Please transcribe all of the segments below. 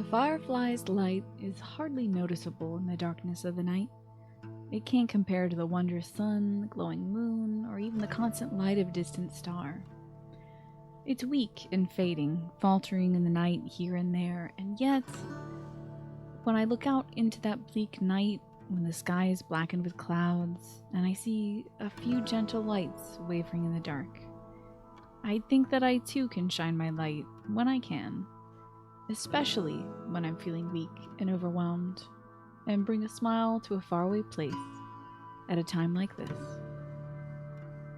firefly's light is hardly noticeable in the darkness of the night. It can't compare to the wondrous sun, the glowing moon, or even the constant light of a distant star. It's weak and fading, faltering in the night here and there, and yet, when I look out into that bleak night, when the sky is blackened with clouds, and I see a few gentle lights wavering in the dark, I think that I too can shine my light when I can, especially when I'm feeling weak and overwhelmed, and bring a smile to a faraway place at a time like this.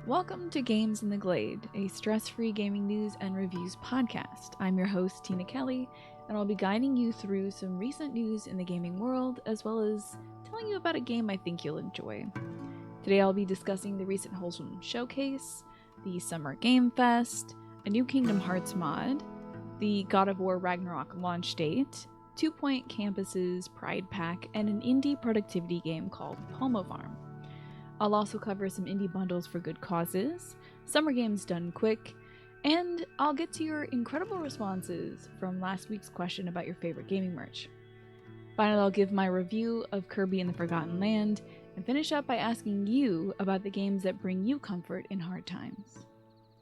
Welcome to Games in the Glade, a stress-free gaming news and reviews podcast. I'm your host, Tina Kelly, and I'll be guiding you through some recent news in the gaming world, as well as telling you about a game I think you'll enjoy. Today I'll be discussing the recent Wholesome Showcase, the Summer Game Fest, a new Kingdom Hearts mod, the God of War Ragnarok launch date, 2 Point Campus's Pride Pack, and an indie productivity game called PomoFarm. I'll also cover some indie bundles for good causes, summer games done quick, and I'll get to your incredible responses from last week's question about your favorite gaming merch. Finally, I'll give my review of Kirby and the Forgotten Land, and finish up by asking you about the games that bring you comfort in hard times.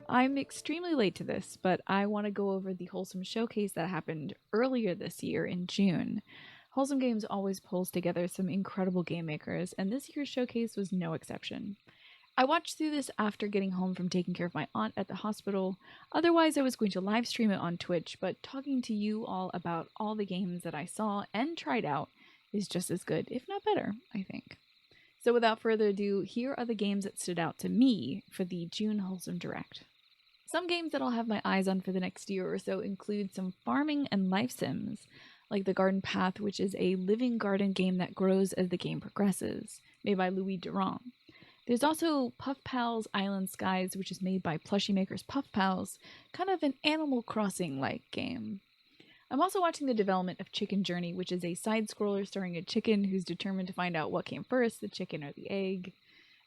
I'm extremely late to this, but I want to go over the Wholesome Showcase that happened earlier this year in June. Wholesome Games always pulls together some incredible game makers, and this year's showcase was no exception. I watched through this after getting home from taking care of my aunt at the hospital. Otherwise, I was going to live stream it on Twitch, but talking to you all about all the games that I saw and tried out is just as good, if not better, I think. So without further ado, here are the games that stood out to me for the June Wholesome Direct. Some games that I'll have my eyes on for the next year or so include some farming and life sims, like The Garden Path, which is a living garden game that grows as the game progresses, made by Louis Durand. There's also Puff Pals Island Skies, which is made by plushie makers Puff Pals, kind of an Animal Crossing-like game. I'm also watching the development of Chicken Journey, which is a side-scroller starring a chicken who's determined to find out what came first, the chicken or the egg.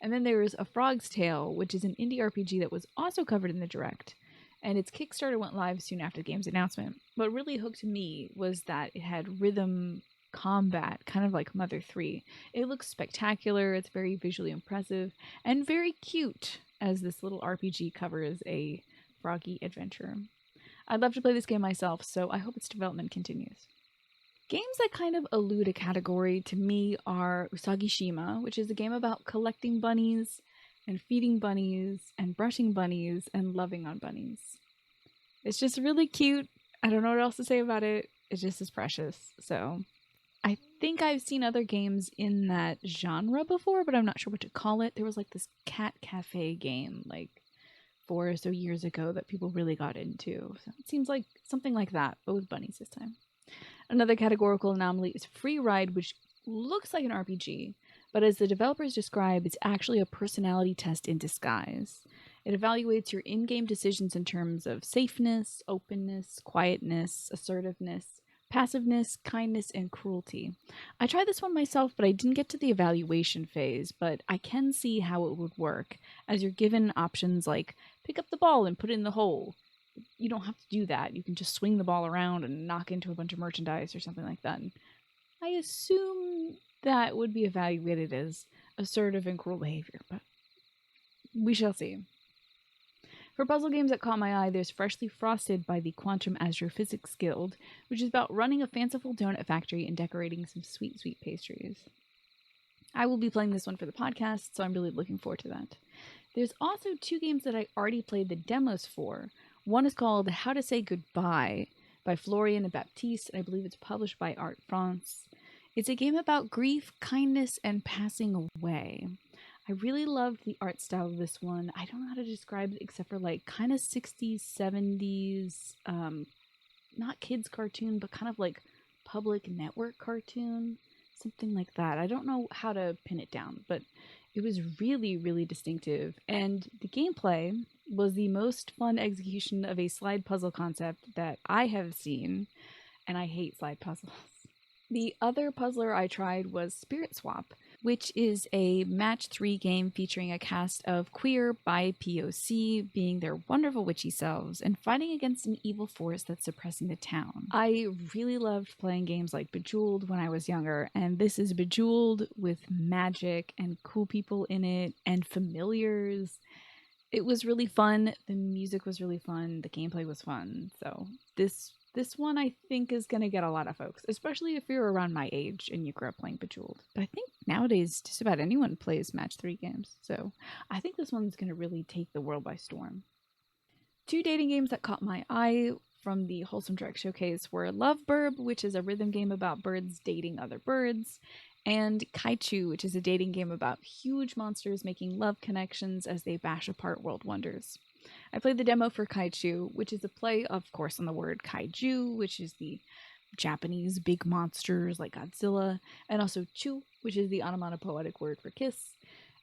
And then there's A Frog's Tale, which is an indie RPG that was also covered in the Direct, and its Kickstarter went live soon after the game's announcement. What really hooked me was that it had rhythm combat, kind of like Mother 3. It looks spectacular, it's very visually impressive, and very cute, as this little RPG covers a froggy adventure. I'd love to play this game myself, so I hope its development continues. Games that kind of elude a category to me are Usagi-shima, which is a game about collecting bunnies and feeding bunnies and brushing bunnies and loving on bunnies. It's just really cute. I don't know what else to say about it. It just is precious. So I think I've seen other games in that genre before, but I'm not sure what to call it. There was like this cat cafe game like 4 or so years ago that people really got into. So it seems like something like that, but with bunnies this time. Another categorical anomaly is Free Ride, which looks like an RPG, but as the developers describe, it's actually a personality test in disguise. It evaluates your in-game decisions in terms of safeness, openness, quietness, assertiveness, passiveness, kindness, and cruelty. I tried this one myself, but I didn't get to the evaluation phase, but I can see how it would work, as you're given options like pick up the ball and put it in the hole. You don't have to do that. You can just swing the ball around and knock into a bunch of merchandise or something like that. And I assume that would be evaluated as assertive and cruel behavior, but we shall see. For puzzle games that caught my eye, there's Freshly Frosted by the Quantum Astrophysics Guild, which is about running a fanciful donut factory and decorating some sweet, sweet pastries. I will be playing this one for the podcast, so I'm really looking forward to that. There's also 2 games that I already played the demos for. One is called How to Say Goodbye by Florian and Baptiste, and I believe it's published by Art France. It's a game about grief, kindness, and passing away. I really loved the art style of this one. I don't know how to describe it except for like kind of 60s, 70s, not kids cartoon, but kind of like public network cartoon, something like that. I don't know how to pin it down, but it was really, really distinctive. And the gameplay was the most fun execution of a slide puzzle concept that I have seen, and I hate slide puzzles. The other puzzler I tried was Spirit Swap, which is a match 3 game featuring a cast of queer BIPOC being their wonderful witchy selves and fighting against an evil force that's suppressing the town. I really loved playing games like Bejeweled when I was younger, and this is Bejeweled with magic and cool people in it and familiars. It was really fun. The music was really fun. The gameplay was fun. So this one I think is going to get a lot of folks, especially if you're around my age and you grew up playing Bejeweled. But I think nowadays just about anyone plays match 3 games. So I think this one's going to really take the world by storm. 2 dating games that caught my eye from the Wholesome Showcase were Love Burb, which is a rhythm game about birds dating other birds, and Kaichu, which is a dating game about huge monsters making love connections as they bash apart world wonders. I played the demo for Kaichu, which is a play, of course, on the word kaiju, which is the Japanese big monsters like Godzilla, and also chu, which is the onomatopoetic word for kiss.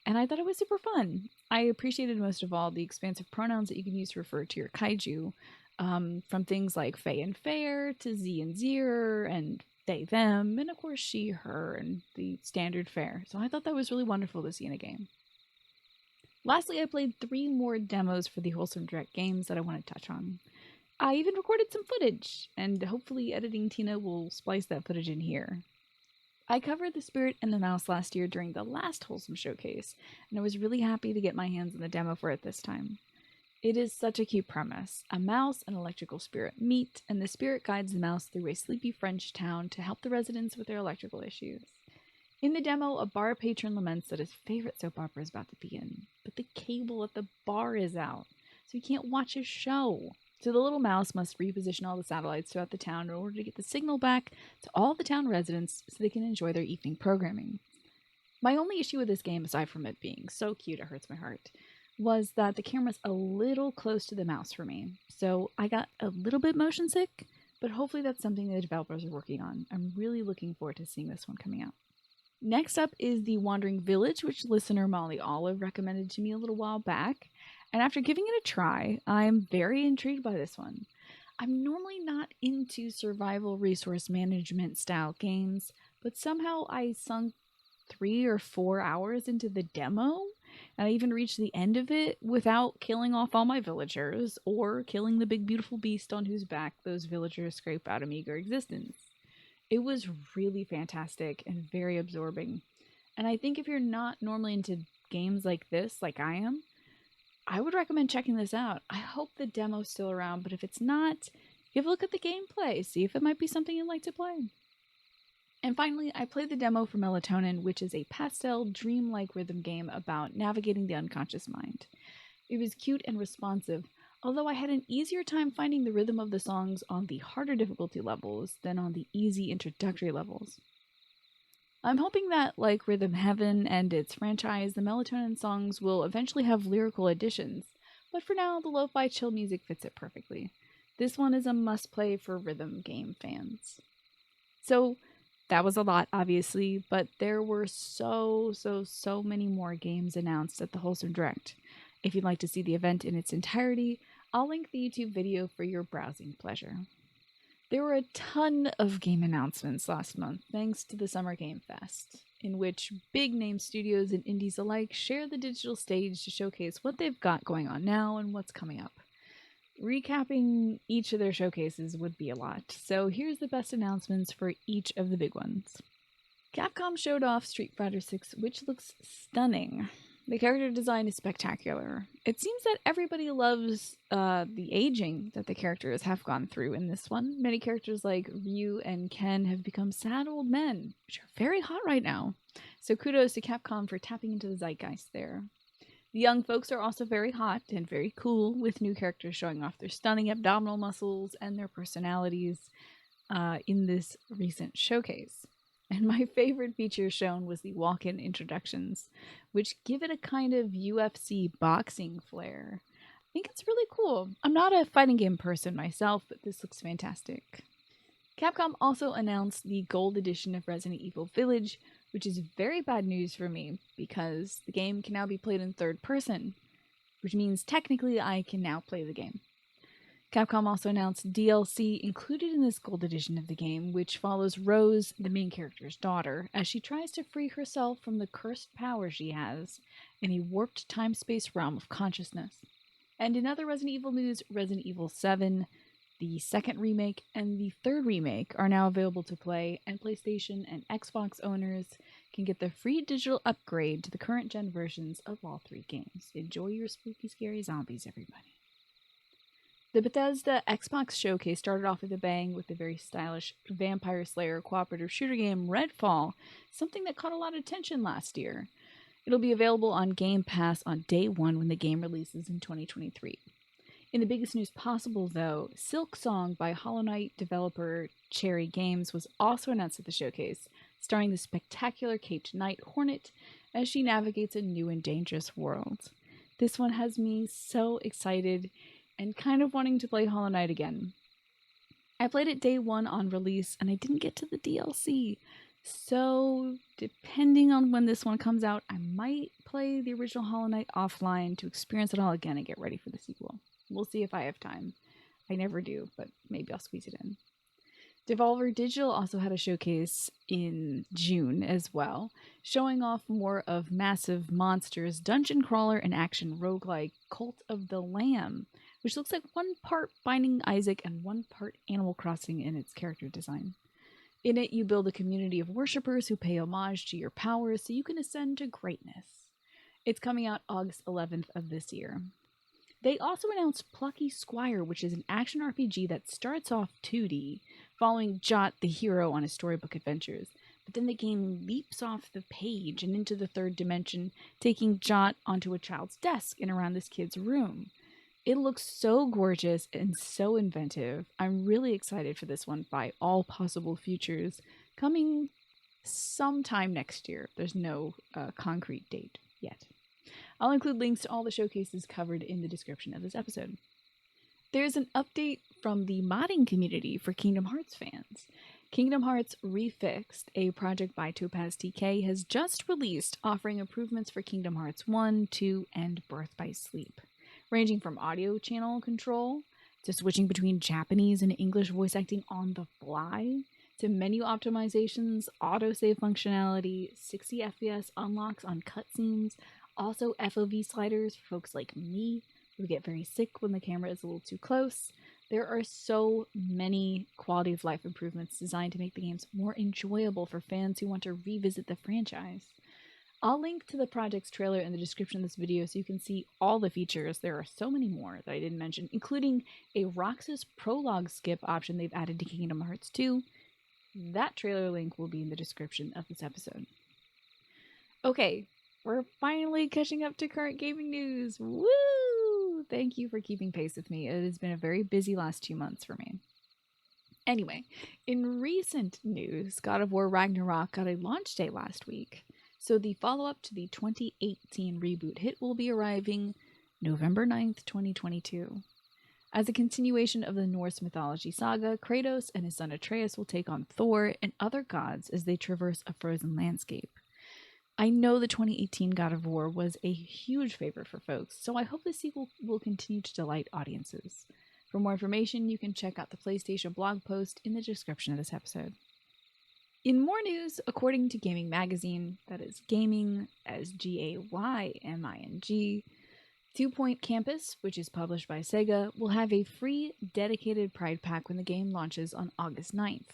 And I thought it was super fun. I appreciated most of all the expansive pronouns that you can use to refer to your kaiju, from things like fey and fair to z and zir and they, them, and of course she, her, and the standard fare. So I thought that was really wonderful to see in a game. Lastly, I played 3 more demos for the Wholesome Direct games that I want to touch on. I even recorded some footage, and hopefully editing Tina will splice that footage in here. I covered The Spirit and the Mouse last year during the last Wholesome Showcase, and I was really happy to get my hands on the demo for it this time. It is such a cute premise. A mouse and electrical spirit meet, and the spirit guides the mouse through a sleepy French town to help the residents with their electrical issues. In the demo, a bar patron laments that his favorite soap opera is about to begin, but the cable at the bar is out, so he can't watch his show. So the little mouse must reposition all the satellites throughout the town in order to get the signal back to all the town residents so they can enjoy their evening programming. My only issue with this game, aside from it being so cute it hurts my heart, was that the camera's a little close to the mouse for me. So I got a little bit motion sick, but hopefully that's something the developers are working on. I'm really looking forward to seeing this one coming out. Next up is The Wandering Village, which listener Molly Olive recommended to me a little while back. And after giving it a try, I'm very intrigued by this one. I'm normally not into survival resource management style games, but somehow I sunk 3 or 4 hours into the demo, and I even reached the end of it without killing off all my villagers or killing the big beautiful beast on whose back those villagers scrape out a meager existence. It was really fantastic and very absorbing. And I think if you're not normally into games like this, like I am, I would recommend checking this out. I hope the demo's still around, but if it's not, give a look at the gameplay, see if it might be something you'd like to play. And finally, I played the demo for Melatonin, which is a pastel, dreamlike rhythm game about navigating the unconscious mind. It was cute and responsive, although I had an easier time finding the rhythm of the songs on the harder difficulty levels than on the easy introductory levels. I'm hoping that, like Rhythm Heaven and its franchise, the Melatonin songs will eventually have lyrical additions, but for now, the lo-fi chill music fits it perfectly. This one is a must-play for rhythm game fans. So, that was a lot, obviously, but there were so many more games announced at the Wholesome Direct. If you'd like to see the event in its entirety, I'll link the YouTube video for your browsing pleasure. There were a ton of game announcements last month, thanks to the Summer Game Fest, in which big-name studios and indies alike share the digital stage to showcase what they've got going on now and what's coming up. Recapping each of their showcases would be a lot, so here's the best announcements for each of the big ones. Capcom showed off Street Fighter VI, which looks stunning. The character design is spectacular. It seems that everybody loves the aging that the characters have gone through in this one. Many characters like Ryu and Ken have become sad old men, which are very hot right now. So kudos to Capcom for tapping into the zeitgeist there. The young folks are also very hot and very cool, with new characters showing off their stunning abdominal muscles and their personalities in this recent showcase. And my favorite feature shown was the walk-in introductions, which give it a kind of UFC boxing flair. I think it's really cool. I'm not a fighting game person myself, but this looks fantastic. Capcom also announced the Gold Edition of Resident Evil Village, which is very bad news for me because the game can now be played in third person, which means technically I can now play the game. Capcom also announced DLC included in this gold edition of the game, which follows Rose, the main character's daughter, as she tries to free herself from the cursed power she has in a warped time-space realm of consciousness. And in other Resident Evil news, Resident Evil 7, the second remake, and the third remake are now available to play, and PlayStation and Xbox owners can get the free digital upgrade to the current gen versions of all three games. Enjoy your spooky, scary zombies, everybody. The Bethesda Xbox Showcase started off with a bang with the very stylish Vampire Slayer cooperative shooter game Redfall, something that caught a lot of attention last year. It'll be available on Game Pass on day one when the game releases in 2023. In the biggest news possible, though, Silksong by Hollow Knight developer Cherry Games was also announced at the showcase, starring the spectacular Caped Knight Hornet as she navigates a new and dangerous world. This one has me so excited and kind of wanting to play Hollow Knight again. I played it day one on release and I didn't get to the DLC. So, depending on when this one comes out, I might play the original Hollow Knight offline to experience it all again and get ready for the sequel. We'll see if I have time. I never do, but maybe I'll squeeze it in. Devolver Digital also had a showcase in June as well, showing off more of Massive Monsters' dungeon crawler and action roguelike Cult of the Lamb, which looks like one part Binding Isaac and one part Animal Crossing in its character design. In it, you build a community of worshippers who pay homage to your powers so you can ascend to greatness. It's coming out August 11th of this year. They also announced Plucky Squire, which is an action RPG that starts off 2D, following Jot the hero on his storybook adventures. But then the game leaps off the page and into the third dimension, taking Jot onto a child's desk and around this kid's room. It looks so gorgeous and so inventive. I'm really excited for this one by all possible futures, coming sometime next year. There's no concrete date yet. I'll include links to all the showcases covered in the description of this episode. There's an update from the modding community for Kingdom Hearts fans. Kingdom Hearts Refixed, a project by Topaz TK, has just released, offering improvements for Kingdom Hearts 1, 2, and Birth by Sleep, ranging from audio channel control to switching between Japanese and English voice acting on the fly, to menu optimizations, autosave functionality, 60 FPS unlocks on cutscenes, also FOV sliders for folks like me who get very sick when the camera is a little too close. There are so many quality of life improvements designed to make the games more enjoyable for fans who want to revisit the franchise. I'll link to the project's trailer in the description of this video so you can see all the features. There are so many more that I didn't mention, including a Roxas prologue skip option they've added to Kingdom Hearts 2. That trailer link will be in the description of this episode. Okay, we're finally catching up to current gaming news. Woo! Thank you for keeping pace with me. It has been a very busy last 2 months for me. Anyway, in recent news, God of War Ragnarok got a launch date last week. So the follow-up to the 2018 reboot hit will be arriving November 9th, 2022. As a continuation of the Norse mythology saga, Kratos and his son Atreus will take on Thor and other gods as they traverse a frozen landscape. I know the 2018 God of War was a huge favorite for folks, so I hope the sequel will continue to delight audiences. For more information, you can check out the PlayStation blog post in the description of this episode. In more news, according to Gaming Magazine, that is Gaming as Gayming, 2 Point Campus, which is published by Sega, will have a free dedicated Pride Pack when the game launches on August 9th.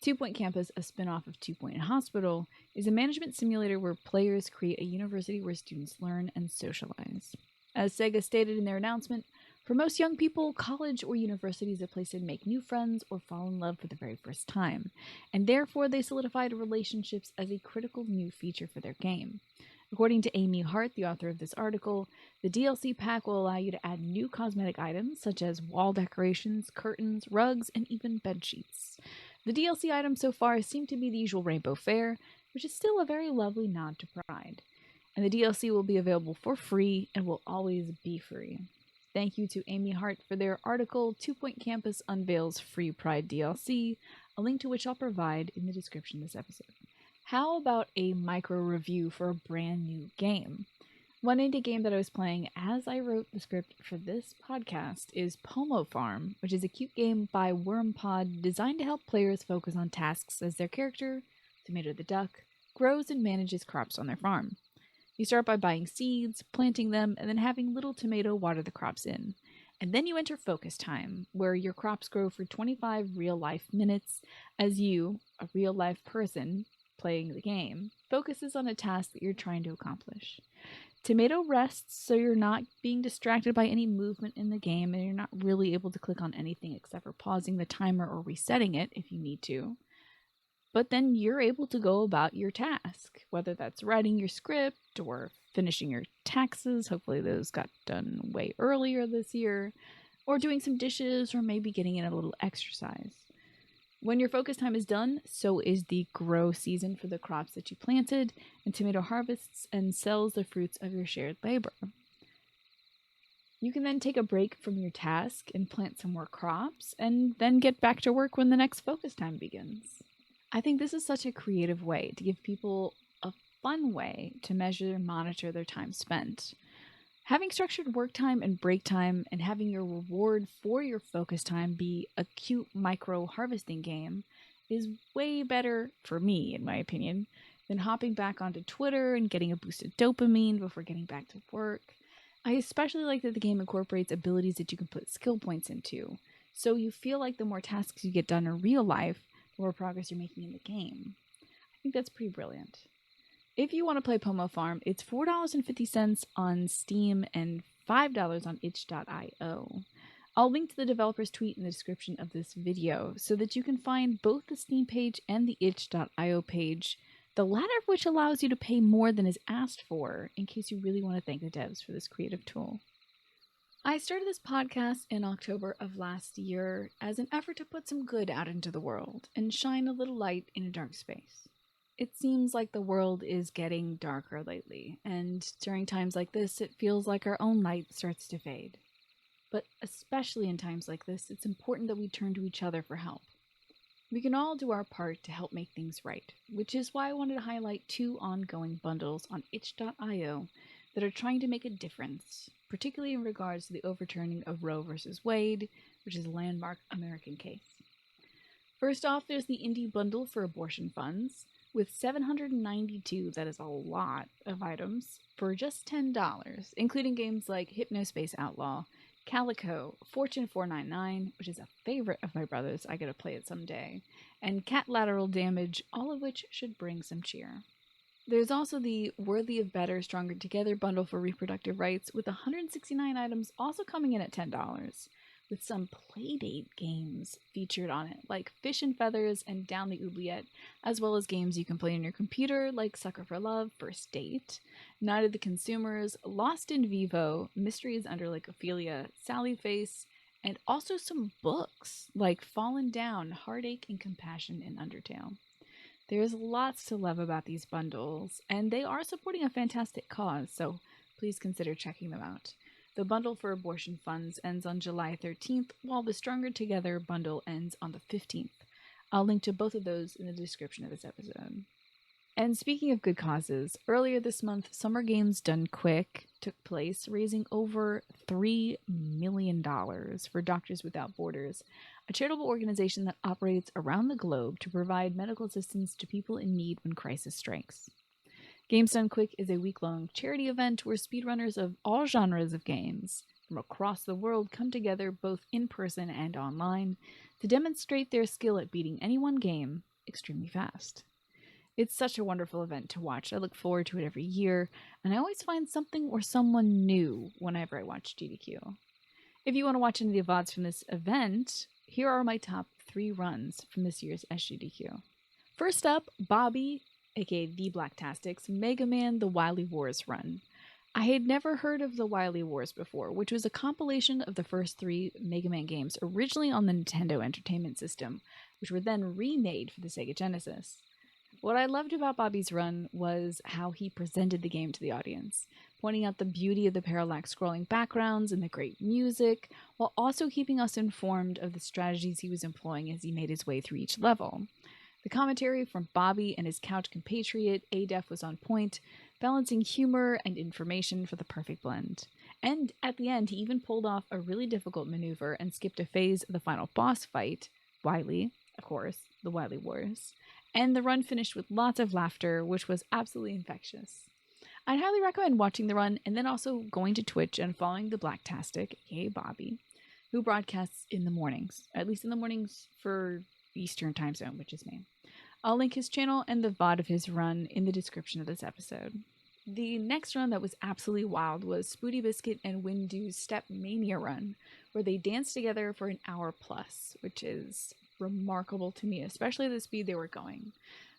2 Point Campus, a spin-off of 2 Point Hospital, is a management simulator where players create a university where students learn and socialize. As Sega stated in their announcement, for most young people, college or university is a place to make new friends or fall in love for the very first time, and therefore they solidified relationships as a critical new feature for their game. According to Amy Hart, the author of this article, the DLC pack will allow you to add new cosmetic items such as wall decorations, curtains, rugs, and even bed sheets. The DLC items so far seem to be the usual rainbow fare, which is still a very lovely nod to Pride. And the DLC will be available for free and will always be free. Thank you to Amy Hart for their article, 2 Point Campus Unveils Free Pride DLC, a link to which I'll provide in the description of this episode. How about a micro review for a brand new game? One indie game that I was playing as I wrote the script for this podcast is PomoFarm, which is a cute game by WormPod designed to help players focus on tasks as their character, Tomato the Duck, grows and manages crops on their farm. You start by buying seeds, planting them, and then having little Tomato water the crops in. And then you enter focus time, where your crops grow for 25 real-life minutes as you, a real-life person playing the game, focuses on a task that you're trying to accomplish. Tomato rests so you're not being distracted by any movement in the game and you're not really able to click on anything except for pausing the timer or resetting it if you need to. But then you're able to go about your task, whether that's writing your script or finishing your taxes, hopefully those got done way earlier this year, or doing some dishes or maybe getting in a little exercise. When your focus time is done, so is the grow season for the crops that you planted, and Tomato harvests and sells the fruits of your shared labor. You can then take a break from your task and plant some more crops, and then get back to work when the next focus time begins. I think this is such a creative way to give people a fun way to measure and monitor their time spent. Having structured work time and break time and having your reward for your focus time be a cute micro harvesting game is way better, for me in my opinion, than hopping back onto Twitter and getting a boost of dopamine before getting back to work. I especially like that the game incorporates abilities that you can put skill points into, so you feel like the more tasks you get done in real life, the more progress you're making in the game. I think that's pretty brilliant. If you want to play PomoFarm, it's $4.50 on Steam and $5 on itch.io. I'll link to the developer's tweet in the description of this video so that you can find both the Steam page and the itch.io page, the latter of which allows you to pay more than is asked for in case you really want to thank the devs for this creative tool. I started this podcast in October of last year as an effort to put some good out into the world and shine a little light in a dark space. It seems like the world is getting darker lately, and during times like this, it feels like our own light starts to fade. But especially in times like this, it's important that we turn to each other for help. We can all do our part to help make things right, which is why I wanted to highlight 2 ongoing bundles on itch.io that are trying to make a difference, particularly in regards to the overturning of Roe v. Wade, which is a landmark American case. First off, there's the indie bundle for abortion funds, with 792, that is a lot of items, for just $10, including games like Hypnospace Outlaw, Calico, Fortune 499, which is a favorite of my brother's, I gotta play it someday, and Cat Lateral Damage, all of which should bring some cheer. There's also the Worthy of Better, Stronger Together bundle for reproductive rights, with 169 items also coming in at $10, with some Playdate games featured on it, like Fish and Feathers and Down the Oubliette, as well as games you can play on your computer, like Sucker for Love, First Date, Night of the Consumers, Lost in Vivo, Mysteries Under Lake Ophelia, Sally Face, and also some books, like Fallen Down, Heartache and Compassion in Undertale. There's lots to love about these bundles, and they are supporting a fantastic cause, so please consider checking them out. The bundle for abortion funds ends on July 13th, while the Stronger Together bundle ends on the 15th. I'll link to both of those in the description of this episode. And speaking of good causes, earlier this month, Summer Games Done Quick took place, raising over $3 million for Doctors Without Borders, a charitable organization that operates around the globe to provide medical assistance to people in need when crisis strikes. Games Done Quick is a week-long charity event where speedrunners of all genres of games from across the world come together both in person and online to demonstrate their skill at beating any one game extremely fast. It's such a wonderful event to watch. I look forward to it every year, and I always find something or someone new whenever I watch GDQ. If you want to watch any of the VODs from this event, here are my top 3 runs from this year's SGDQ. First up, Bobby, aka The Blacktastics, Mega Man The Wily Wars run. I had never heard of The Wily Wars before, which was a compilation of the first 3 Mega Man games originally on the Nintendo Entertainment System, which were then remade for the Sega Genesis. What I loved about Bobby's run was how he presented the game to the audience, pointing out the beauty of the parallax scrolling backgrounds and the great music, while also keeping us informed of the strategies he was employing as he made his way through each level. The commentary from Bobby and his couch compatriot, Adef, was on point, balancing humor and information for the perfect blend. And at the end, he even pulled off a really difficult maneuver and skipped a phase of the final boss fight, Wily, of course, the Wily Wars. And the run finished with lots of laughter, which was absolutely infectious. I'd highly recommend watching the run and then also going to Twitch and following the Blacktastic, aka Bobby, who broadcasts in the mornings, at least in the mornings for Eastern time zone, which is Maine. I'll link his channel and the VOD of his run in the description of this episode. The next run that was absolutely wild was Spooty Biscuit and Windu's Step Mania run, where they danced together for an hour plus, which is remarkable to me, especially the speed they were going.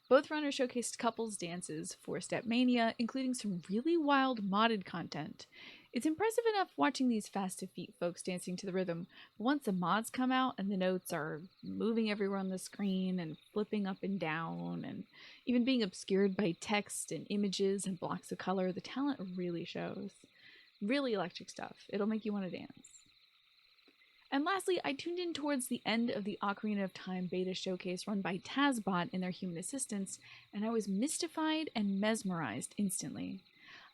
Both runners showcased couples dances for Step Mania, including some really wild modded content. It's impressive enough watching these fast-to-feet folks dancing to the rhythm, but once the mods come out and the notes are moving everywhere on the screen and flipping up and down and even being obscured by text and images and blocks of color, the talent really shows. Really electric stuff. It'll make you want to dance. And lastly, I tuned in towards the end of the Ocarina of Time beta showcase run by TazBot and their human assistants, and I was mystified and mesmerized instantly.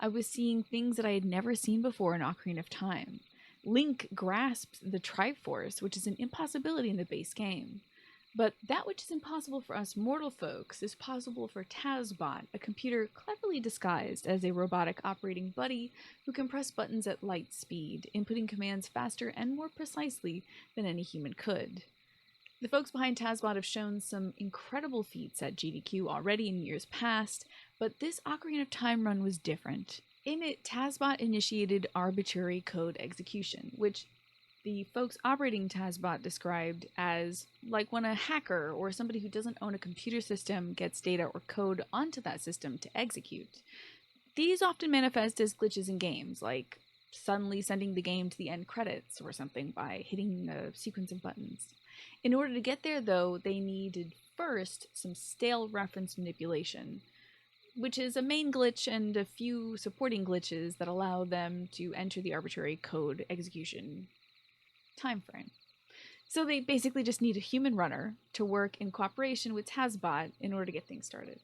I was seeing things that I had never seen before in Ocarina of Time. Link grasps the Triforce, which is an impossibility in the base game. But that which is impossible for us mortal folks is possible for TazBot, a computer cleverly disguised as a robotic operating buddy who can press buttons at light speed, inputting commands faster and more precisely than any human could. The folks behind TazBot have shown some incredible feats at GDQ already in years past, but this Ocarina of Time run was different. In it, TazBot initiated arbitrary code execution, which the folks operating TazBot described as like when a hacker or somebody who doesn't own a computer system gets data or code onto that system to execute. These often manifest as glitches in games, like suddenly sending the game to the end credits or something by hitting a sequence of buttons. In order to get there, though, they needed first some stale reference manipulation, which is a main glitch and a few supporting glitches that allow them to enter the arbitrary code execution time frame. So they basically just need a human runner to work in cooperation with TazBot in order to get things started.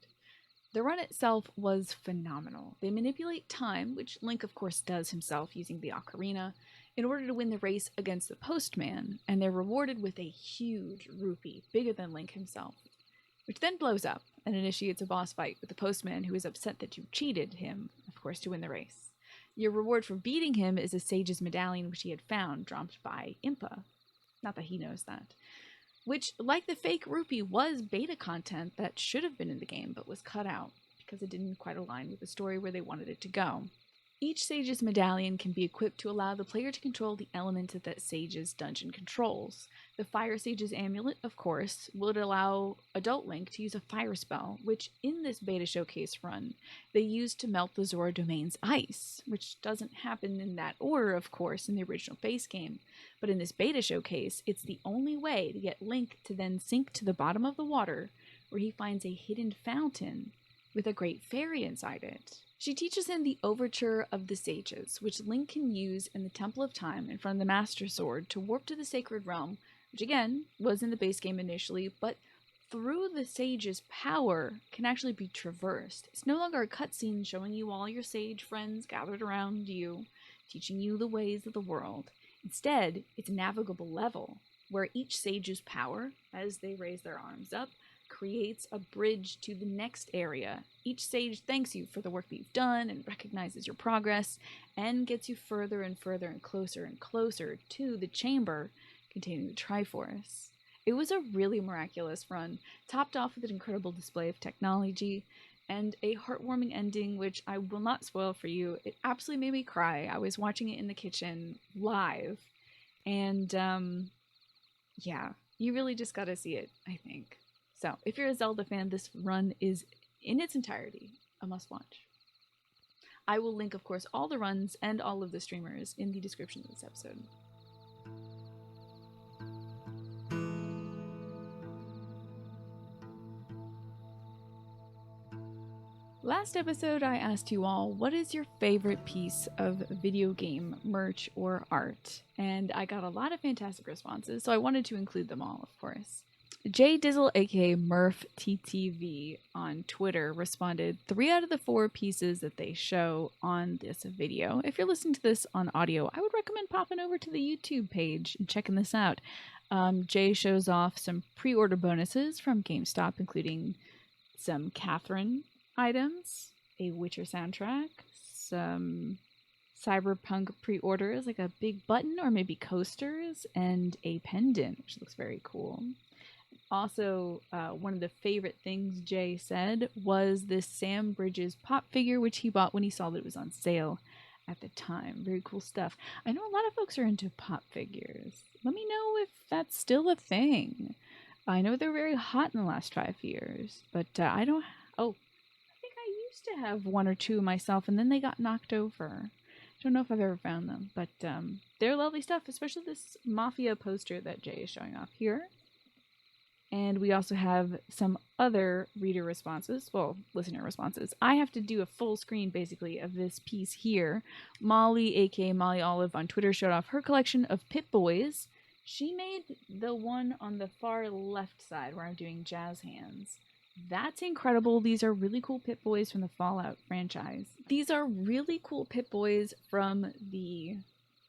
The run itself was phenomenal. They manipulate time, which Link of course does himself using the ocarina, in order to win the race against the postman, and they're rewarded with a huge rupee, bigger than Link himself, which then blows up and initiates a boss fight with the postman, who is upset that you cheated him, of course, to win the race. Your reward for beating him is a sage's medallion which he had found, dropped by Impa. Not that he knows that. Which, like the fake rupee, was beta content that should have been in the game, but was cut out because it didn't quite align with the story where they wanted it to go. Each sage's medallion can be equipped to allow the player to control the elements that that sage's dungeon controls. The Fire Sage's amulet, of course, would allow adult Link to use a fire spell, which in this beta showcase run, they used to melt the Zora domain's ice, which doesn't happen in that order, of course, in the original base game. But in this beta showcase, it's the only way to get Link to then sink to the bottom of the water, where he finds a hidden fountain with a great fairy inside it. She teaches him the Overture of the Sages, which Link can use in the Temple of Time in front of the Master Sword to warp to the Sacred Realm, which again was in the base game initially, but through the Sage's power can actually be traversed. It's no longer a cutscene showing you all your sage friends gathered around you, teaching you the ways of the world. Instead, it's a navigable level, where each sage's power, as they raise their arms up, creates a bridge to the next area. Each sage thanks you for the work that you've done and recognizes your progress, and gets you further and further and closer to the chamber containing the Triforce. It was a really miraculous run, topped off with an incredible display of technology, and a heartwarming ending, which I will not spoil for you. It absolutely made me cry. I was watching it in the kitchen live, and yeah, you really just gotta see it, I think. So, if you're a Zelda fan, this run is, in its entirety, a must-watch. I will link, of course, all the runs and all of the streamers in the description of this episode. Last episode, I asked you all, what is your favorite piece of video game merch or art? And I got a lot of fantastic responses, so I wanted to include them all, of course. Jay Dizzle, aka Murph TTV on Twitter, responded 3 out of the 4 pieces that they show on this video. If you're listening to this on audio, I would recommend popping over to the YouTube page and checking this out. Jay shows off some pre-order bonuses from GameStop, including some Catherine items, a Witcher soundtrack, some Cyberpunk pre-orders, like a big button or maybe coasters, and a pendant, which looks very cool. Also, one of the favorite things Jay said was this Sam Bridges pop figure, which he bought when he saw that it was on sale at the time. Very cool stuff. I know a lot of folks are into pop figures. Let me know if that's still a thing. I know they're very hot in the last 5 years, but I don't... Oh, I think I used to have 1 or 2 myself, and then they got knocked over. Don't know if I've ever found them, but they're lovely stuff, especially this Mafia poster that Jay is showing off here. And we also have some other reader responses, well, listener responses. I have to do a full screen, basically, of this piece here. Molly, aka Molly Olive, on Twitter showed off her collection of Pip-Boys. She made the one on the far left side where I'm doing jazz hands. That's incredible. These are really cool Pip-Boys from the Fallout franchise. These are really cool Pip-Boys from the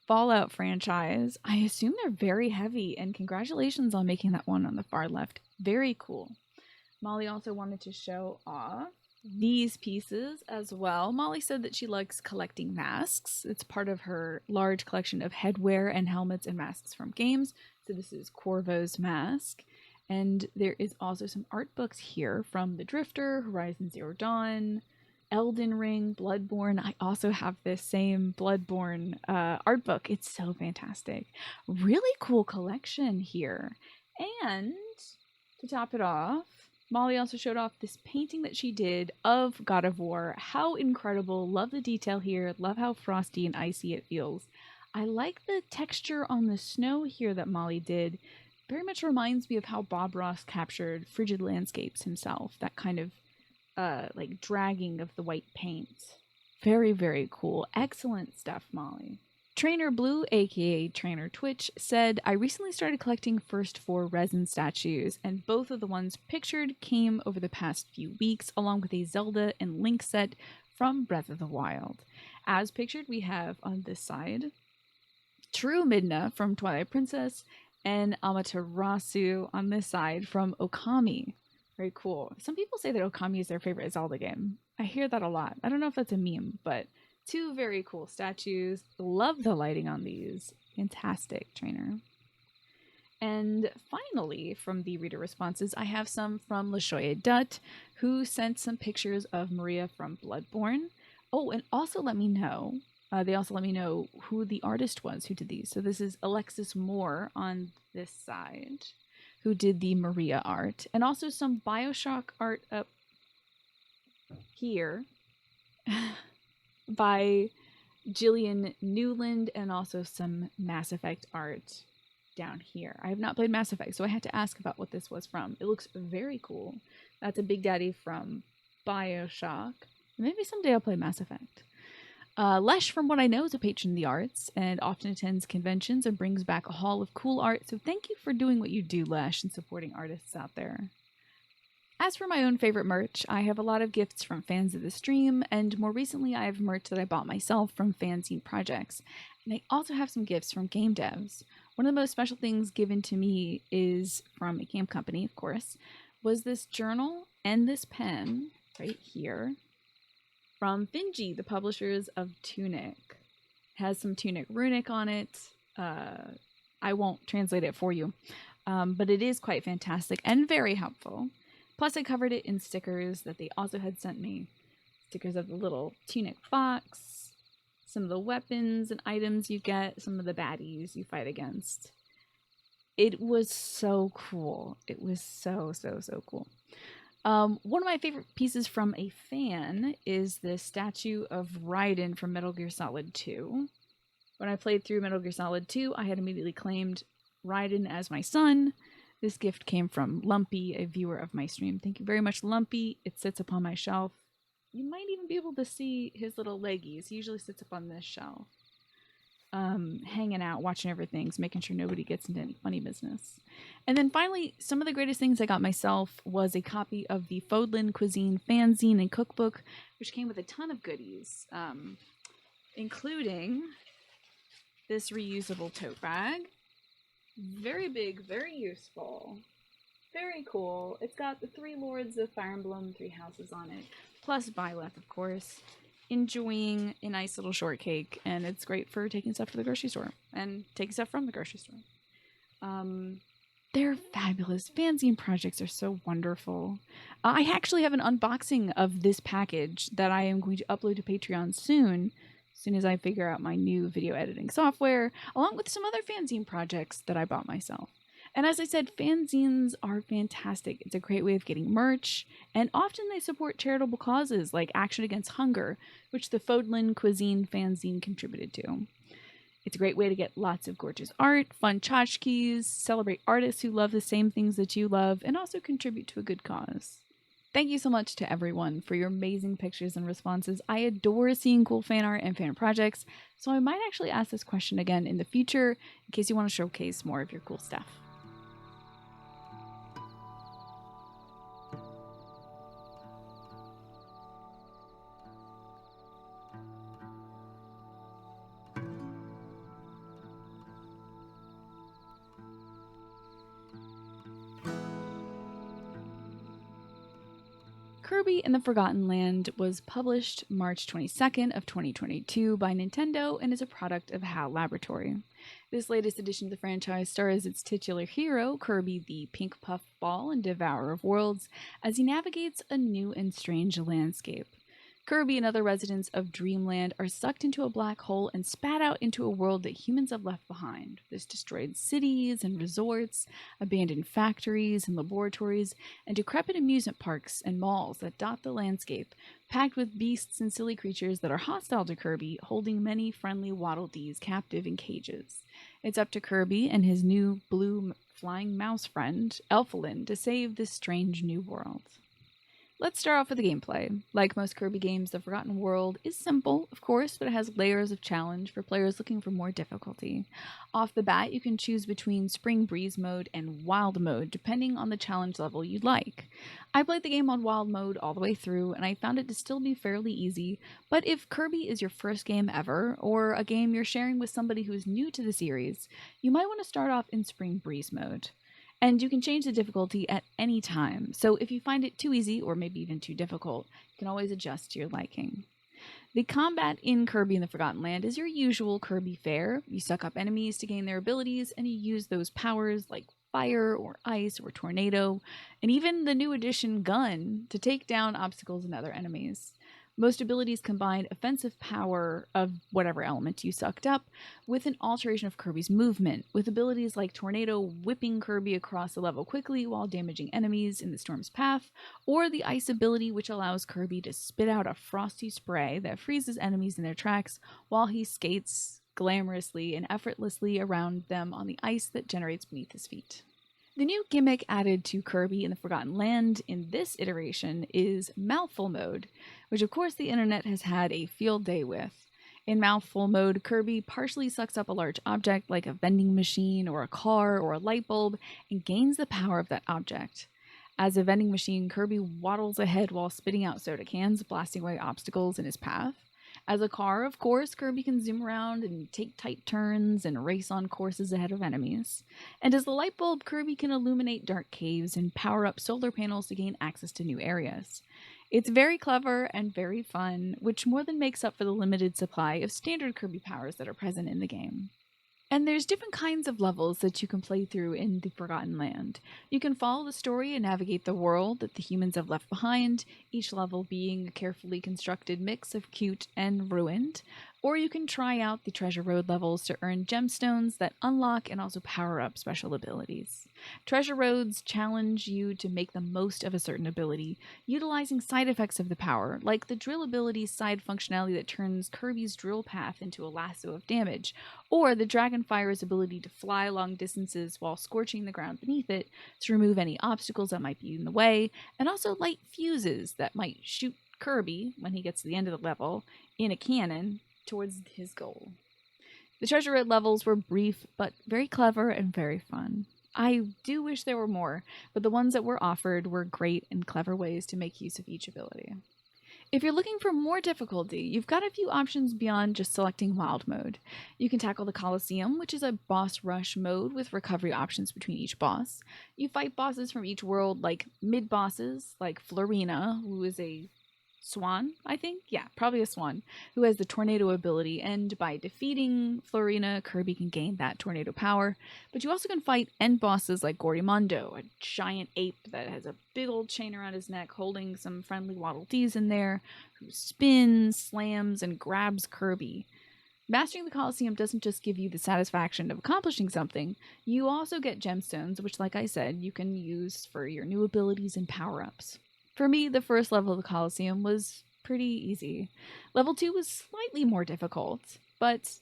Fallout franchise. I assume they're very heavy, and congratulations on making that one on the far left. Very cool. Molly also wanted to show off these pieces as well. Molly said that she likes collecting masks. It's part of her large collection of headwear and helmets and masks from games. So this is Corvo's mask. And there is also some art books here from The Drifter, Horizon Zero Dawn, Elden Ring, Bloodborne. I also have this same Bloodborne art book. It's so fantastic. Really cool collection here. And to top it off, Molly also showed off this painting that she did of God of War. How incredible. Love the detail here. Love how frosty and icy it feels. I like the texture on the snow here that Molly did. Very much reminds me of how Bob Ross captured frigid landscapes himself. That kind of like dragging of the white paint. Very, very cool. Excellent stuff, Molly. Trainer Blue, aka Trainer Twitch, said, I recently started collecting First 4 resin statues, and both of the ones pictured came over the past few weeks, along with a Zelda and Link set from Breath of the Wild. As pictured, we have on this side True Midna from Twilight Princess, and Amaterasu on this side from Okami. Very cool. Some people say that Okami is their favorite Zelda game. I hear that a lot. I don't know if that's a meme, but 2 very cool statues. Love the lighting on these. Fantastic, Trainer. And finally, from the reader responses, I have some from Lashoya Dutt, who sent some pictures of Maria from Bloodborne. Oh, and also let me know, they also let me know who the artist was who did these. So this is Alexis Moore on this side, who did the Maria art, and also some BioShock art up here by Jillian Newland, and also some Mass Effect art down here. I have not played Mass Effect, so I had to ask about what this was from. It looks very cool. That's a Big Daddy from BioShock. Maybe someday I'll play Mass Effect. Lesh, from what I know, is a patron of the arts and often attends conventions and brings back a haul of cool art, so thank you for doing what you do, Lesh, and supporting artists out there. As for my own favorite merch, I have a lot of gifts from fans of the stream, and more recently I have merch that I bought myself from fanzine projects. And I also have some gifts from game devs. One of the most special things given to me is from a game company, of course, was this journal and this pen right here from Finji, the publishers of Tunic. It has some Tunic Runic on it. I won't translate it for you, but it is quite fantastic and very helpful. Plus, I covered it in stickers that they also had sent me. Stickers of the little Tunic fox, some of the weapons and items you get, some of the baddies you fight against. It was so cool. It was so cool. One of my favorite pieces from a fan is the statue of Raiden from Metal Gear Solid 2. When I played through Metal Gear Solid 2, I had immediately claimed Raiden as my son. This gift came from Lumpy, a viewer of my stream. Thank you very much, Lumpy. It sits upon my shelf. You might even be able to see his little leggies. He usually sits up on this shelf. hanging out, watching everything, making sure nobody gets into any funny business. And then finally, some of the greatest things I got myself was a copy of the Fodlan Cuisine fanzine and cookbook, which came with a ton of goodies, including this reusable tote bag. Very big, very useful, very cool. It's got the 3 Lords of Fire Emblem, 3 houses on it, plus Byleth, of course. Enjoying a nice little shortcake, and it's great for taking stuff to the grocery store and taking stuff from the grocery store. They're fabulous. Fanzine projects are so wonderful. I actually have an unboxing of this package that I am going to upload to Patreon soon as I figure out my new video editing software, along with some other fanzine projects that I bought myself. And as I said, fanzines are fantastic. It's a great way of getting merch, and often they support charitable causes like Action Against Hunger, which the Fodlan Cuisine fanzine contributed to. It's a great way to get lots of gorgeous art, fun tchotchkes, celebrate artists who love the same things that you love, and also contribute to a good cause. Thank you so much to everyone for your amazing pictures and responses. I adore seeing cool fan art and fan projects, so I might actually ask this question again in the future in case you want to showcase more of your cool stuff. Kirby and the Forgotten Land was published March 22nd of 2022 by Nintendo and is a product of HAL Laboratory. This latest edition of the franchise stars its titular hero, Kirby the Pink Puff Ball and Devourer of Worlds, as he navigates a new and strange landscape. Kirby and other residents of Dreamland are sucked into a black hole and spat out into a world that humans have left behind. There's destroyed cities and resorts, abandoned factories and laboratories, and decrepit amusement parks and malls that dot the landscape, packed with beasts and silly creatures that are hostile to Kirby, holding many friendly Waddle Dees captive in cages. It's up to Kirby and his new blue flying mouse friend, Elfilin, to save this strange new world. Let's start off with the gameplay. Like most Kirby games, the Forgotten World is simple, of course, but it has layers of challenge for players looking for more difficulty. Off the bat, you can choose between Spring Breeze mode and Wild mode, depending on the challenge level you'd like. I played the game on Wild mode all the way through, and I found it to still be fairly easy, but if Kirby is your first game ever, or a game you're sharing with somebody who's new to the series, you might want to start off in Spring Breeze mode. And you can change the difficulty at any time, so if you find it too easy or maybe even too difficult, you can always adjust to your liking. The combat in Kirby and the Forgotten Land is your usual Kirby fare. You suck up enemies to gain their abilities, and you use those powers like fire or ice or tornado, and even the new addition gun to take down obstacles and other enemies. Most abilities combine offensive power of whatever element you sucked up with an alteration of Kirby's movement, with abilities like Tornado whipping Kirby across the level quickly while damaging enemies in the storm's path, or the Ice ability which allows Kirby to spit out a frosty spray that freezes enemies in their tracks while he skates glamorously and effortlessly around them on the ice that generates beneath his feet. The new gimmick added to Kirby and the Forgotten Land in this iteration is Mouthful Mode, which of course the internet has had a field day with. In Mouthful Mode, Kirby partially sucks up a large object like a vending machine or a car or a light bulb and gains the power of that object. As a vending machine, Kirby waddles ahead while spitting out soda cans, blasting away obstacles in his path. As a car, of course, Kirby can zoom around and take tight turns and race on courses ahead of enemies. And as the light bulb, Kirby can illuminate dark caves and power up solar panels to gain access to new areas. It's very clever and very fun, which more than makes up for the limited supply of standard Kirby powers that are present in the game. And there's different kinds of levels that you can play through in the Forgotten Land. You can follow the story and navigate the world that the humans have left behind, each level being a carefully constructed mix of cute and ruined. Or you can try out the Treasure Road levels to earn gemstones that unlock and also power up special abilities. Treasure Roads challenge you to make the most of a certain ability, utilizing side effects of the power, like the drill ability's side functionality that turns Kirby's drill path into a lasso of damage, or the Dragonfire's ability to fly long distances while scorching the ground beneath it to remove any obstacles that might be in the way, and also light fuses that might shoot Kirby, when he gets to the end of the level, in a cannon towards his goal. The treasure road levels were brief, but very clever and very fun. I do wish there were more, but the ones that were offered were great and clever ways to make use of each ability. If you're looking for more difficulty, you've got a few options beyond just selecting wild mode. You can tackle the Colosseum, which is a boss rush mode with recovery options between each boss. You fight bosses from each world, like mid-bosses, like Florina, who is a swan, I think? Yeah, probably a swan, who has the tornado ability, and by defeating Florina, Kirby can gain that tornado power. But you also can fight end bosses like Gordymondo, a giant ape that has a big old chain around his neck holding some friendly Waddle Dees in there, who spins, slams, and grabs Kirby. Mastering the Colosseum doesn't just give you the satisfaction of accomplishing something, you also get gemstones, which, like I said, you can use for your new abilities and power-ups. For me, the first level of the Colosseum was pretty easy. Level 2 was slightly more difficult, but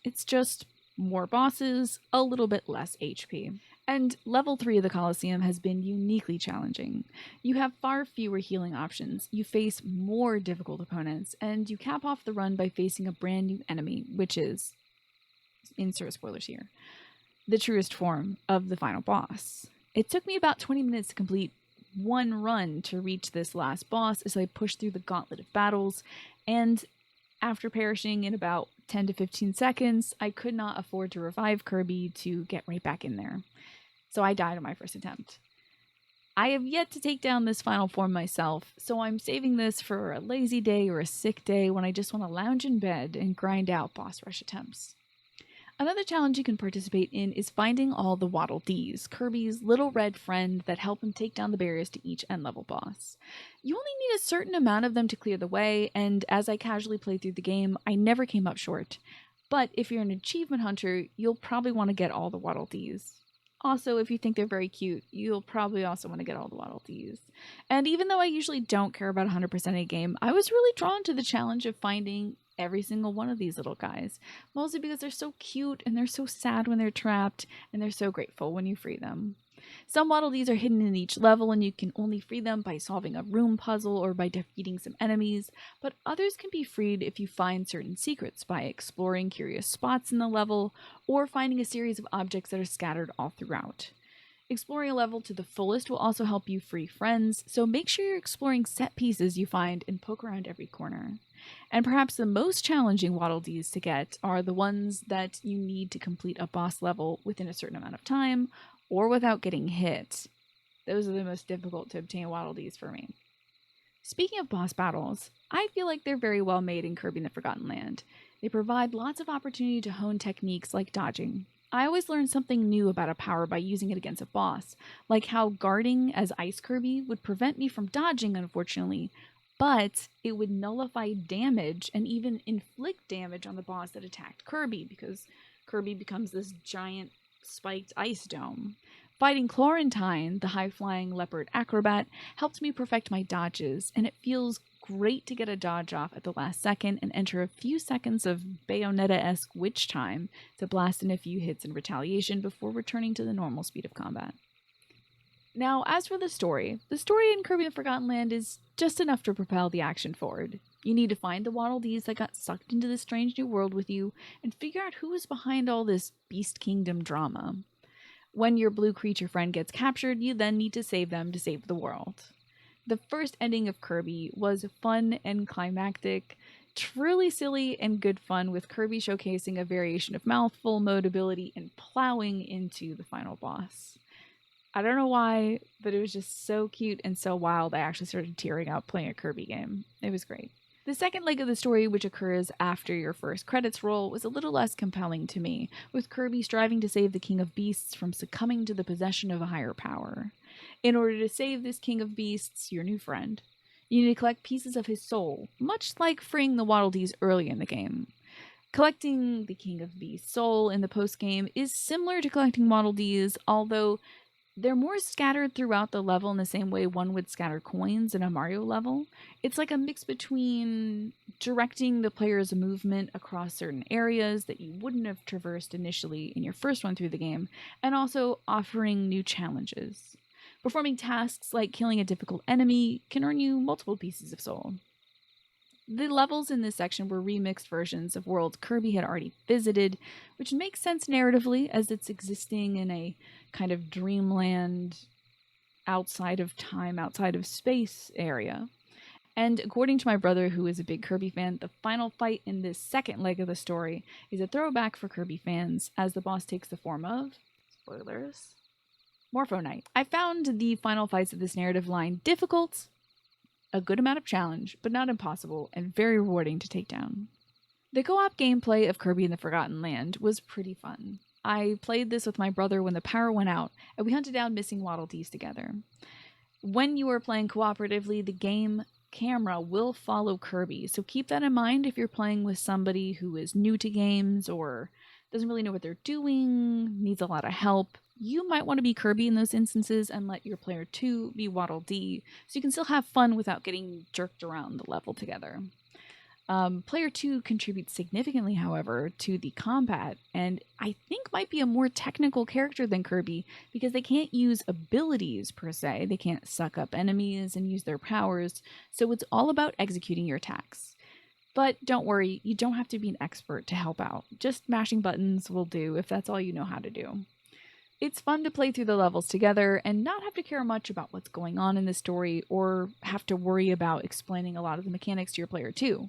it's just more bosses, a little bit less HP. And level 3 of the Colosseum has been uniquely challenging. You have far fewer healing options, you face more difficult opponents, and you cap off the run by facing a brand new enemy, which is, insert spoilers here, the truest form of the final boss. It took me about 20 minutes to complete one run to reach this last boss as I pushed through the gauntlet of battles, and after perishing in about 10 to 15 seconds, I could not afford to revive Kirby to get right back in there. So I died on my first attempt. I have yet to take down this final form myself, so I'm saving this for a lazy day or a sick day when I just want to lounge in bed and grind out boss rush attempts. Another challenge you can participate in is finding all the Waddle Dees, Kirby's little red friend that help him take down the barriers to each end-level boss. You only need a certain amount of them to clear the way, and as I casually played through the game, I never came up short. But if you're an achievement hunter, you'll probably want to get all the Waddle Dees. Also, if you think they're very cute, you'll probably also want to get all the Waddle Dees. And even though I usually don't care about 100% a game, I was really drawn to the challenge of finding every single one of these little guys, mostly because they're so cute and they're so sad when they're trapped, and they're so grateful when you free them. Some Waddle Dees are hidden in each level and you can only free them by solving a room puzzle or by defeating some enemies, but others can be freed if you find certain secrets by exploring curious spots in the level or finding a series of objects that are scattered all throughout. Exploring a level to the fullest will also help you free friends, so make sure you're exploring set pieces you find and poke around every corner. And perhaps the most challenging Waddle Dees to get are the ones that you need to complete a boss level within a certain amount of time or without getting hit. Those are the most difficult to obtain Waddle Dees for me. Speaking of boss battles, I feel like they're very well made in Kirby and the Forgotten Land. They provide lots of opportunity to hone techniques like dodging. I always learn something new about a power by using it against a boss, like how guarding as Ice Kirby would prevent me from dodging, unfortunately, but it would nullify damage and even inflict damage on the boss that attacked Kirby, because Kirby becomes this giant spiked ice dome. Fighting Chlorantine, the high-flying leopard acrobat, helped me perfect my dodges, and it feels great to get a dodge off at the last second and enter a few seconds of Bayonetta-esque witch time to blast in a few hits in retaliation before returning to the normal speed of combat. Now, as for the story in Kirby and the Forgotten Land is just enough to propel the action forward. You need to find the Waddle Dees that got sucked into this strange new world with you and figure out who is behind all this Beast Kingdom drama. When your blue creature friend gets captured, you then need to save them to save the world. The first ending of Kirby was fun and climactic, truly silly and good fun, with Kirby showcasing a variation of mouthful mode ability and plowing into the final boss. I don't know why, but it was just so cute and so wild I actually started tearing up playing a Kirby game. It was great. The second leg of the story, which occurs after your first credits roll, was a little less compelling to me, with Kirby striving to save the King of Beasts from succumbing to the possession of a higher power. In order to save this King of Beasts, your new friend, you need to collect pieces of his soul, much like freeing the Waddle Dees early in the game. Collecting the King of Beasts' soul in the post-game is similar to collecting Waddle Dees, although they're more scattered throughout the level in the same way one would scatter coins in a Mario level. It's like a mix between directing the player's movement across certain areas that you wouldn't have traversed initially in your first run through the game, and also offering new challenges. Performing tasks like killing a difficult enemy can earn you multiple pieces of soul. The levels in this section were remixed versions of worlds Kirby had already visited, which makes sense narratively as it's existing in a kind of dreamland outside of time, outside of space area. And according to my brother, who is a big Kirby fan, the final fight in this second leg of the story is a throwback for Kirby fans, as the boss takes the form of, spoilers, Morpho Knight. I found the final fights of this narrative line difficult, a good amount of challenge, but not impossible, and very rewarding to take down. The co-op gameplay of Kirby in the Forgotten Land was pretty fun. I played this with my brother when the power went out, and we hunted down missing Waddle Dees together. When you are playing cooperatively, the game camera will follow Kirby, so keep that in mind if you're playing with somebody who is new to games or doesn't really know what they're doing, needs a lot of help. You might want to be Kirby in those instances and let your player 2 be Waddle Dee, so you can still have fun without getting jerked around the level together. Player 2 contributes significantly, however, to the combat, and I think might be a more technical character than Kirby because they can't use abilities per se. They can't suck up enemies and use their powers, so it's all about executing your attacks. But don't worry, you don't have to be an expert to help out. Just mashing buttons will do if that's all you know how to do. It's fun to play through the levels together and not have to care much about what's going on in the story or have to worry about explaining a lot of the mechanics to your player too.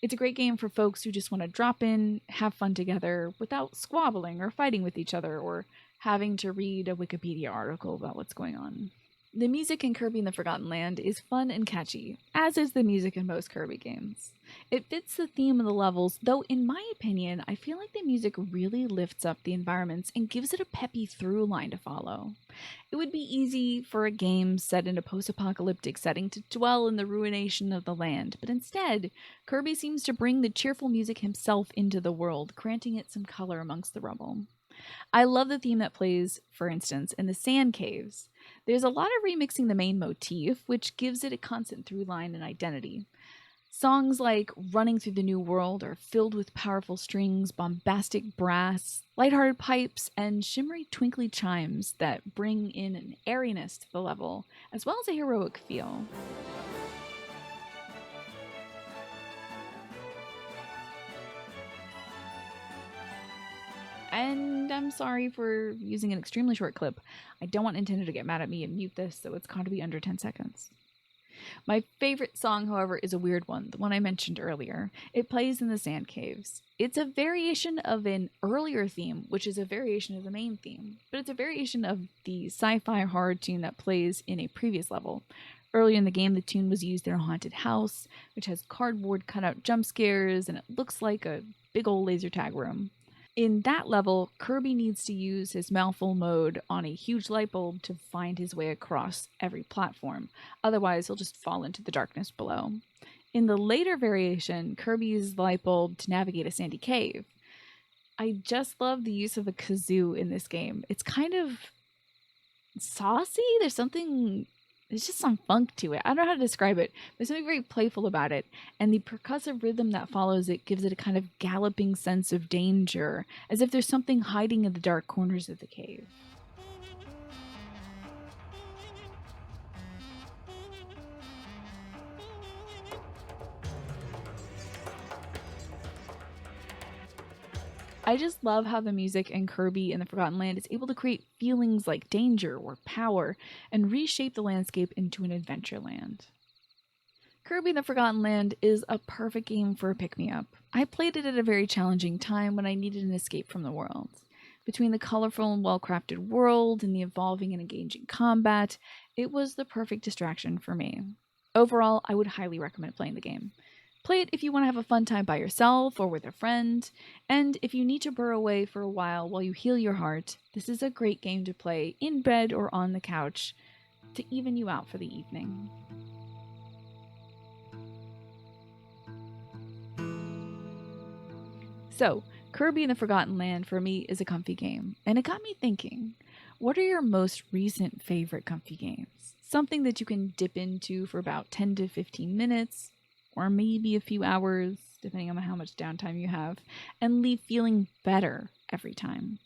It's a great game for folks who just want to drop in, have fun together without squabbling or fighting with each other or having to read a Wikipedia article about what's going on. The music in Kirby in the Forgotten Land is fun and catchy, as is the music in most Kirby games. It fits the theme of the levels, though in my opinion, I feel like the music really lifts up the environments and gives it a peppy through line to follow. It would be easy for a game set in a post-apocalyptic setting to dwell in the ruination of the land, but instead, Kirby seems to bring the cheerful music himself into the world, granting it some color amongst the rubble. I love the theme that plays, for instance, in the Sand Caves. There's a lot of remixing the main motif, which gives it a constant through line and identity. Songs like Running Through the New World are filled with powerful strings, bombastic brass, lighthearted pipes, and shimmery twinkly chimes that bring in an airiness to the level, as well as a heroic feel. And I'm sorry for using an extremely short clip. I don't want Nintendo to get mad at me and mute this, so it's got to be under 10 seconds. My favorite song, however, is a weird one, the one I mentioned earlier. It plays in the Sand Caves. It's a variation of an earlier theme, which is a variation of the main theme, but it's a variation of the sci-fi horror tune that plays in a previous level. Earlier in the game, the tune was used in a haunted house, which has cardboard cutout jump scares, and it looks like a big old laser tag room. In that level, Kirby needs to use his mouthful mode on a huge light bulb to find his way across every platform. Otherwise, he'll just fall into the darkness below. In the later variation, Kirby uses the light bulb to navigate a sandy cave. I just love the use of a kazoo in this game. It's kind of saucy. There's just some funk to it. I don't know how to describe it. There's something very playful about it. And the percussive rhythm that follows it gives it a kind of galloping sense of danger, as if there's something hiding in the dark corners of the cave. I just love how the music in Kirby in the Forgotten Land is able to create feelings like danger or power and reshape the landscape into an adventure land. Kirby in the Forgotten Land is a perfect game for a pick-me-up. I played it at a very challenging time when I needed an escape from the world. Between the colorful and well-crafted world and the evolving and engaging combat, it was the perfect distraction for me. Overall, I would highly recommend playing the game. Play it if you want to have a fun time by yourself or with a friend, and if you need to burrow away for a while you heal your heart, this is a great game to play in bed or on the couch to even you out for the evening. So, Kirby in the Forgotten Land for me is a comfy game, and it got me thinking, what are your most recent favorite comfy games? Something that you can dip into for about 10 to 15 minutes, or maybe a few hours, depending on how much downtime you have, and leave feeling better every time.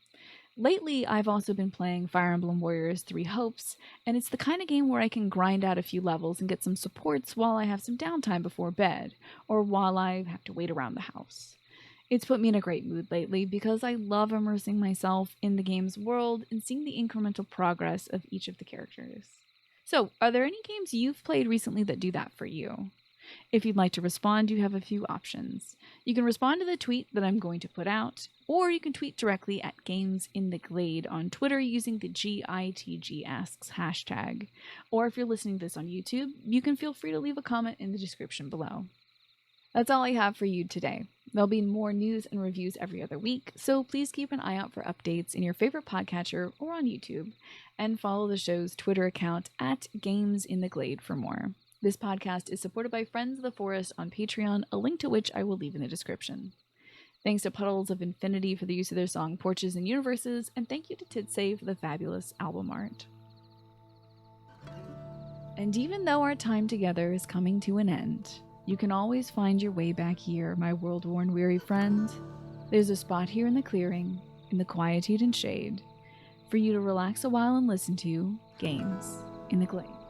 Lately, I've also been playing Fire Emblem Warriors 3 Hopes, and it's the kind of game where I can grind out a few levels and get some supports while I have some downtime before bed, or while I have to wait around the house. It's put me in a great mood lately because I love immersing myself in the game's world and seeing the incremental progress of each of the characters. So, are there any games you've played recently that do that for you? If you'd like to respond, you have a few options. You can respond to the tweet that I'm going to put out, or you can tweet directly at Games in the Glade on Twitter using the GITGasks hashtag. Or if you're listening to this on YouTube, you can feel free to leave a comment in the description below. That's all I have for you today. There'll be more news and reviews every other week, so please keep an eye out for updates in your favorite podcatcher or on YouTube, and follow the show's Twitter account at Games in the Glade for more. This podcast is supported by Friends of the Forest on Patreon, a link to which I will leave in the description. Thanks to Puddles of Infinity for the use of their song Porches and Universes, and thank you to Titsay for the fabulous album art. And even though our time together is coming to an end, you can always find your way back here, my world-worn weary friend. There's a spot here in the clearing, in the quietude and shade, for you to relax a while and listen to Games in the Glade.